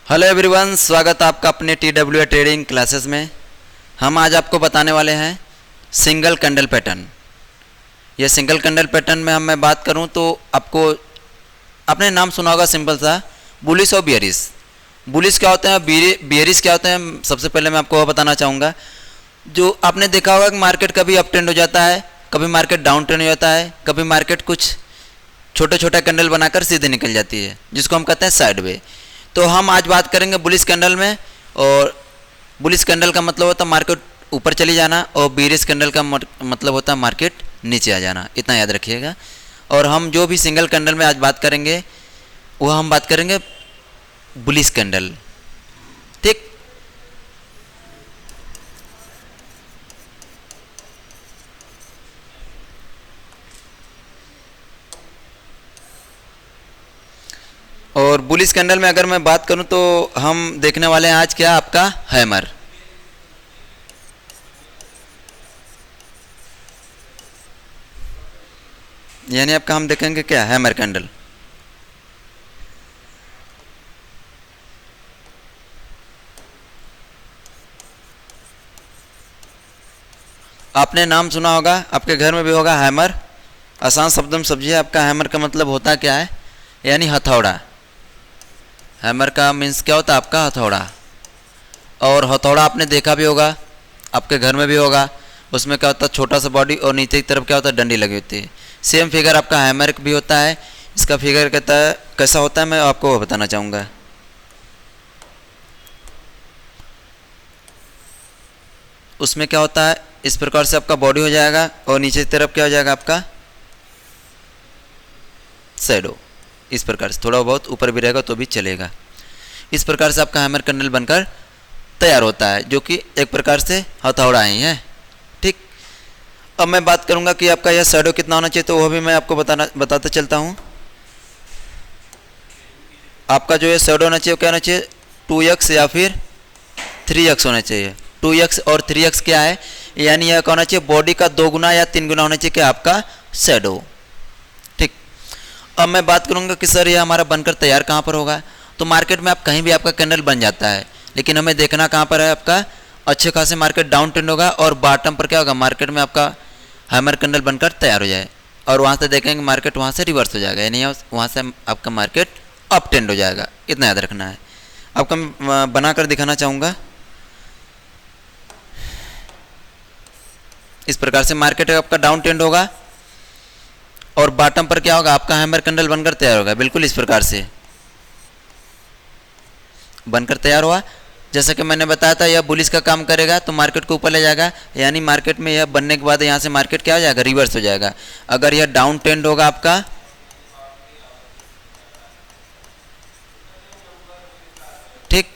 Hello everyone, स्वागत है आपका अपने TWA ट्रेडिंग क्लासेस में। हम आज आपको बताने वाले हैं सिंगल कैंडल पैटर्न। यह सिंगल कैंडल पैटर्न में मैं बात करूं तो आपको आपने नाम सुना होगा सिंपल सा, बुलिश और बियरिश। बुलिश क्या होते हैं, बियरिश क्या होते हैं, सबसे पहले मैं आपको वह बताना चाहूँगा। जो आपने देखा होगा कि मार्केट कभी अप ट्रेंड हो जाता है, कभी मार्केट डाउन ट्रेंड हो जाता है, कभी मार्केट कुछ छोटे छोटे कैंडल बनाकर सीधे निकल जाती है, जिसको हम कहते हैं साइडवे। तो हम आज बात करेंगे बुलिश कैंडल में। और बुलिश कैंडल का मतलब होता है मार्केट ऊपर चली जाना, और बियरिश कैंडल का मतलब होता है मार्केट नीचे आ जाना। इतना याद रखिएगा। और हम जो भी सिंगल कैंडल में आज बात करेंगे वह हम बात करेंगे बुलिश कैंडल। ठीक। और बुलिश कैंडल में अगर मैं बात करूं तो हम देखने वाले हैं आज क्या, आपका हैमर। यानी आपका हम देखेंगे क्या, हैमर कैंडल। आपने नाम सुना होगा, आपके घर में भी होगा हैमर। आसान शब्दों में समझिए, आपका हैमर का मतलब होता क्या है, यानी हथौड़ा। हैमर का मीन्स क्या होता है, आपका हथौड़ा। और हथौड़ा आपने देखा भी होगा, आपके घर में भी होगा। उसमें क्या होता है, छोटा सा बॉडी और नीचे की तरफ क्या होता है, डंडी लगी होती है। सेम फिगर आपका हैमर भी होता है। इसका फिगर कहता है कैसा होता है, मैं आपको वो बताना चाहूँगा। उसमें क्या होता है, इस प्रकार से आपका बॉडी हो जाएगा और नीचे की तरफ क्या हो जाएगा, आपका शैडो। इस प्रकार से थोड़ा बहुत ऊपर भी रहेगा तो भी चलेगा। इस प्रकार से आपका हैमर कैंडल बनकर तैयार होता है, जो कि एक प्रकार से हथौड़ा ही है। ठीक। अब मैं बात करूंगा कि आपका यह शैडो कितना होना चाहिए, तो वह भी मैं आपको बताते चलता हूं। आपका जो ये शैडो होना चाहिए वो क्या होना चाहिए, 2x या फिर 3x होना चाहिए। 2x और 3x क्या है, यानी यह होना चाहिए बॉडी का 2 गुना या 3 गुना होना चाहिए क्या, आपका शैडो। अब मैं बात करूंगा कि सर ये हमारा बनकर तैयार कहाँ पर होगा। तो मार्केट में आप कहीं भी आपका कैंडल बन जाता है, लेकिन हमें देखना कहाँ पर है, आपका अच्छे खासे मार्केट डाउन ट्रेंड होगा और बॉटम पर क्या होगा, मार्केट में आपका हैमर कैंडल बनकर तैयार हो जाए। और वहाँ से देखेंगे मार्केट वहाँ से रिवर्स हो जाएगा, यानी वहाँ से आपका मार्केट अप ट्रेंड हो जाएगा। इतना याद रखना है। आपका मैं बनाकर दिखाना चाहूँगा। इस प्रकार से मार्केट आपका डाउन ट्रेंड होगा और बॉटम पर क्या होगा, आपका हैमर कैंडल बनकर तैयार होगा। बिल्कुल इस प्रकार से बनकर तैयार हुआ। जैसा कि मैंने बताया था, यह बुलिश का काम करेगा तो मार्केट को ऊपर ले जाएगा, यानी मार्केट में यह बनने के बाद यहाँ से मार्केट क्या हो जाएगा, रिवर्स हो जाएगा। अगर यह डाउन ट्रेंड होगा आपका, ठीक,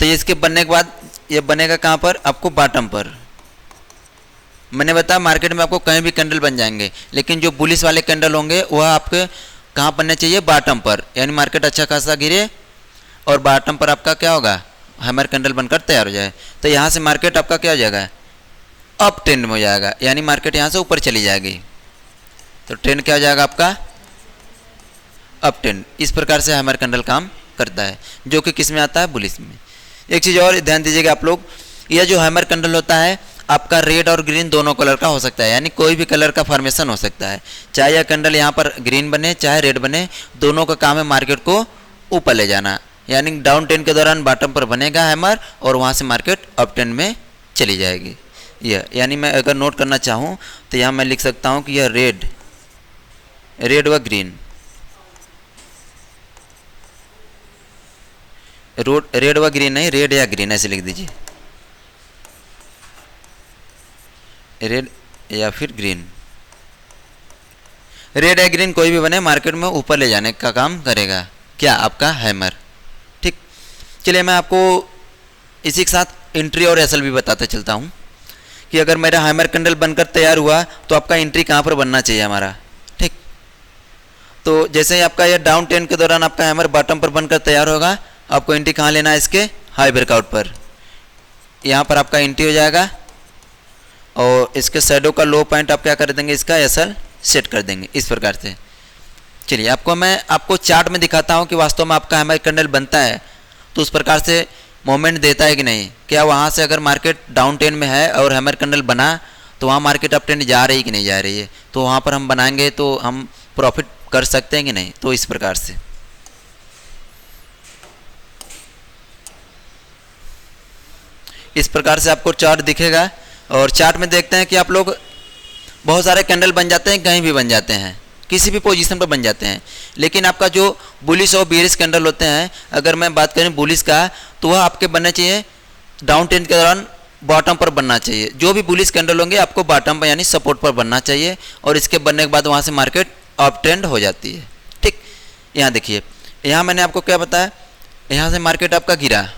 तो इसके बनने के बाद यह बनेगा कहाँ पर, आपको बॉटम पर। मैंने बताया मार्केट में आपको कहीं भी कैंडल बन जाएंगे, लेकिन जो बुलिश वाले कैंडल होंगे वह आपके कहाँ बनने चाहिए, बॉटम पर। यानी मार्केट अच्छा खासा गिरे और बॉटम पर आपका क्या होगा, हैमर कैंडल बनकर तैयार हो जाए। तो यहाँ से मार्केट आपका क्या हो जाएगा, अप ट्रेंड में हो जाएगा, यानी मार्केट यहाँ से ऊपर चली जाएगी। तो ट्रेंड क्या हो जाएगा आपका, अप ट्रेंड। इस प्रकार से हैमर कैंडल काम करता है, जो कि किस में आता है, बुलिश में। एक चीज़ और ध्यान दीजिएगा आप लोग, यह जो हैमर कैंडल होता है आपका रेड और ग्रीन दोनों कलर का हो सकता है, यानी कोई भी कलर का फॉर्मेशन हो सकता है। चाहे यह कैंडल यहाँ पर ग्रीन बने चाहे रेड बने, दोनों का काम है मार्केट को ऊपर ले जाना। यानी डाउन ट्रेंड के दौरान बॉटम पर बनेगा हैमर और वहाँ से मार्केट अप ट्रेंड में चली जाएगी। यह यानी मैं अगर नोट करना चाहूँ तो यहाँ मैं लिख सकता हूँ कि यह रेड व ग्रीन, रेड व ग्रीन नहीं, रेड या ग्रीन ऐसे लिख दीजिए, रेड या फिर ग्रीन। रेड या ग्रीन कोई भी बने, मार्केट में ऊपर ले जाने का काम करेगा क्या, आपका हैमर। ठीक। चलिए मैं आपको इसी के साथ एंट्री और एसएल भी बताते चलता हूँ कि अगर मेरा हैमर कैंडल बनकर तैयार हुआ तो आपका एंट्री कहाँ पर बनना चाहिए हमारा। ठीक। तो जैसे ही आपका यह डाउन ट्रेंड के दौरान आपका हैमर बॉटम पर बनकर तैयार होगा, आपको एंट्री कहाँ लेना है, इसके हाई ब्रेकआउट पर। यहाँ पर आपका एंट्री हो जाएगा और इसके शैडो का लो पॉइंट आप क्या कर देंगे, इसका एसएल सेट कर देंगे इस प्रकार से। चलिए मैं आपको चार्ट में दिखाता हूँ कि वास्तव में आपका हैमर कैंडल बनता है तो उस प्रकार से मोमेंट देता है कि नहीं, क्या वहाँ से अगर मार्केट डाउन ट्रेंड में है और हैमर कैंडल बना तो वहाँ मार्केट अप ट्रेंड जा रही है कि नहीं जा रही है, तो वहाँ पर हम बनाएंगे तो हम प्रॉफिट कर सकते हैं कि नहीं। तो इस प्रकार से आपको चार्ट दिखेगा, और चार्ट में देखते हैं कि आप लोग बहुत सारे कैंडल बन जाते हैं, कहीं भी बन जाते हैं, किसी भी पोजीशन पर बन जाते हैं, लेकिन आपका जो बुलिश और बेरिश कैंडल होते हैं, अगर मैं बात करें बुलिश का, तो वह आपके बनना चाहिए डाउन ट्रेंड के दौरान बॉटम पर बनना चाहिए। जो भी बुलिश कैंडल होंगे आपको बॉटम पर यानी सपोर्ट पर बनना चाहिए, और इसके बनने के बाद वहाँ से मार्केट अप ट्रेंड हो जाती है। ठीक, यहाँ देखिए, यहाँ मैंने आपको क्या बताया, यहाँ से मार्केट आपका गिरा,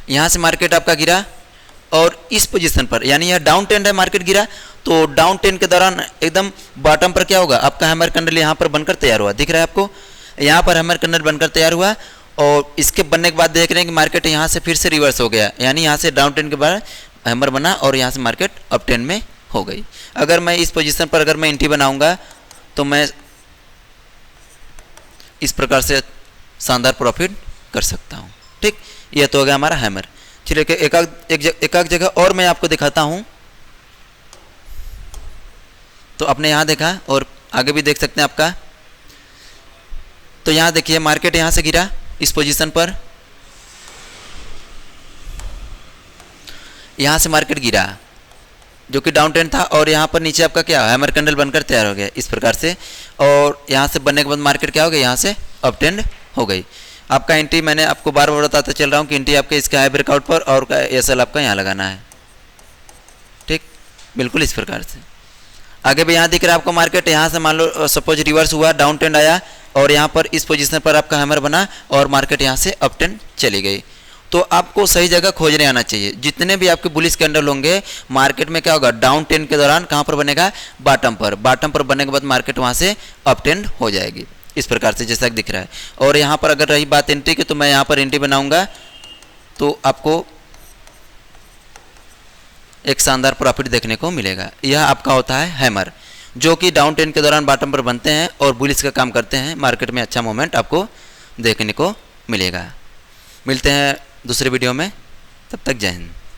यहाँ से मार्केट आपका गिरा, और इस पोजीशन पर यानी यह डाउन ट्रेंड है, मार्केट गिरा, तो डाउन ट्रेंड के दौरान एकदम बॉटम पर क्या होगा, आपका हैमर कैंडल यहाँ पर बनकर तैयार हुआ, दिख रहा है आपको, यहाँ पर हैमर कैंडल बनकर तैयार हुआ, और इसके बनने के बाद देख रहे हैं कि मार्केट यहाँ से फिर से रिवर्स हो गया, यानी यहाँ से डाउन ट्रेंड के बाद हैमर बना और यहाँ से मार्केट अप ट्रेंड में हो गई। अगर मैं इस पोजीशन पर अगर मैं एंट्री बनाऊंगा तो मैं इस प्रकार से शानदार प्रॉफिट कर सकता हूँ। ठीक, यह तो हो गया हमारा हैमर। चलिए एक जगह और मैं आपको दिखाता हूँ। तो आपने यहाँ देखा और आगे भी देख सकते हैं आपका, तो यहाँ देखिए मार्केट यहाँ से गिरा इस पोजीशन पर, यहाँ से मार्केट गिरा जो कि डाउन ट्रेंड था, और यहाँ पर नीचे आपका क्या हैमर कैंडल बनकर तैयार हो गया इस प्रकार से, और यहाँ से बनने के बाद मार्केट क्या हो गया, यहाँ से अप ट्रेंड हो गई। आपका एंट्री मैंने आपको बार बार बताता चल रहा हूँ कि एंट्री आपके इसका है ब्रेकआउट पर, और एसएल आपका यहाँ लगाना है। ठीक, बिल्कुल इस प्रकार से। आगे भी यहाँ दिख रहा है आपको मार्केट, यहाँ से मान लो सपोज रिवर्स हुआ, डाउन ट्रेंड आया, और यहाँ पर इस पोजीशन पर आपका हैमर बना और मार्केट यहाँ से अप ट्रेंड चली गई। तो आपको सही जगह खोजने आना चाहिए। जितने भी आपके बुलिश कैंडल होंगे मार्केट में क्या होगा, डाउन ट्रेंड के दौरान कहाँ पर बनेगा, बॉटम पर, बॉटम पर बनने के बाद मार्केट वहाँ से अप ट्रेंड हो जाएगी इस प्रकार से जैसा दिख रहा है। और यहाँ पर अगर रही बात एंट्री की, तो मैं यहाँ पर एंट्री बनाऊंगा तो आपको एक शानदार प्रॉफिट देखने को मिलेगा। यह आपका होता है हैमर, जो कि डाउन ट्रेंड के दौरान बॉटम पर बनते हैं और बुलिश का काम करते हैं। मार्केट में अच्छा मोमेंट आपको देखने को मिलेगा। मिलते हैं दूसरे वीडियो में, तब तक जय हिंद।